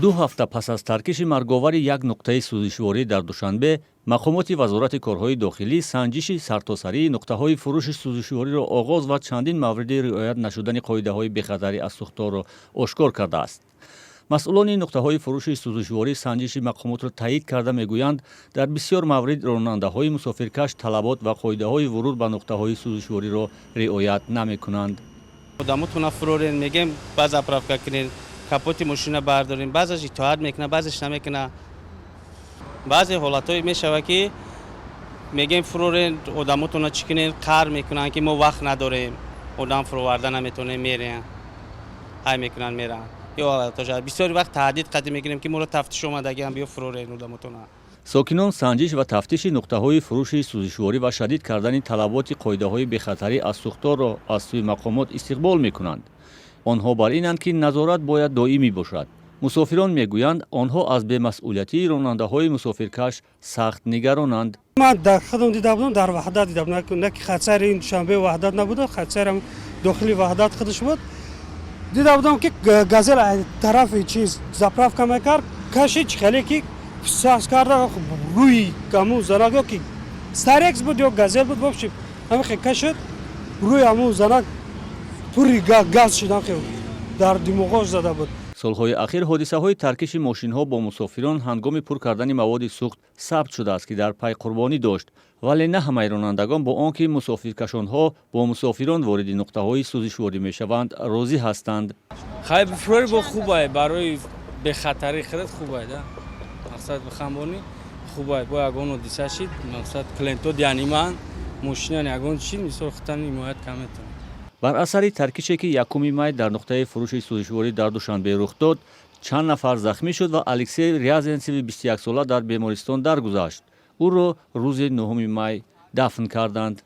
ду ҳафта пас аз таркиши марговари як нуқтаи сӯзишворӣ дар душанбе мақомоти вазорати корҳои дохилӣ санҷиши сартосарии нуқтаҳои фурӯши сӯзишвориро оғоз ва чандин мавриди риоят нашудани қоидаҳои бехатари аз сӯхторро ошкор кардааст. масъулони нуқтаҳои фурӯши сӯзишворӣ санҷиши мақомотро таъид карда мегӯянд, дар бисёр маврид ронандаҳои мусофиркаш талабот ва қоидаҳои вуруд ба нуқтаҳои сӯзишвориро риоят намекунанд. одамотона фурорен мегем баъз заправка кунен, капоти мошина бардорем, баъзаш итоат мекуна, баъзаш намекуна. баъзе ҳолатҳое мешавад ки мегем фурорен, одамотона чӣ кунен, қар мекунанд ки мо вақт надорем, одам фуроварда наметавонем, мерем, ҳай мекунанд меранд. бисёри вақт таҳдид қадим мекунем ки моро тафтиш омадагиам, биё фурорен одамотона. сокинон санҷиш ва тафтиши нуқтаҳои фурӯши сӯзишворӣ ва шадид кардани талаботи қоидаҳои бехатарӣ аз сӯхторро аз сӯи мақомот истиқбол мекунанд. онҳо бар инанд ки назорат бояд доимӣ бошад. мусофирон мегӯянд онҳо аз бемасъулиятии ронандаҳои мусофиркаш сахт нигаронанд. ман дар худам дида будам, дар ваҳдат дида будам, на ки хатсари ин душанбе ваҳдат набуда, хатсарам дохили ваҳдат худаш буд. дида будам ки газел тарафи чиз заправка мекард, кашид хеле ки сас карда рӯи аму занак ё ки старекс буд ё газел буд, вобши ҳамихе кашид рӯи аму занак пури газ шид, ҳамихе дар димоғош зада буд. солҳои ахир ҳодисаҳои таркиши мошинҳо бо мусофирон ҳангоми пур кардани маводи сӯхт сабт шудааст, ки дар пай қурбонӣ дошт, вале на ҳамаи ронандагон бо он ки мусофиркашонҳо бо мусофирон вориди нуқтаҳои сӯзишворӣ мешаванд розӣ ҳастанд. хайбфурори бо хубае, барои бехатарӣ хеле хубае, да мақсад бихамбонӣ хубае, бо ягон ҳодиса шид, мақсад клиентҳо дианиман мошинан ягон чиз мисол хутан ҳимоят каметон. бар асари таркише ки 1 май дар нуқтаи фурӯши сӯзишворӣ дар душанбе рух дод, чанд нафар захмӣ шуд ва алексей рязенцеви 21 сола дар бемористон даргузашт. ӯро рӯзи 9 май дафн карданд.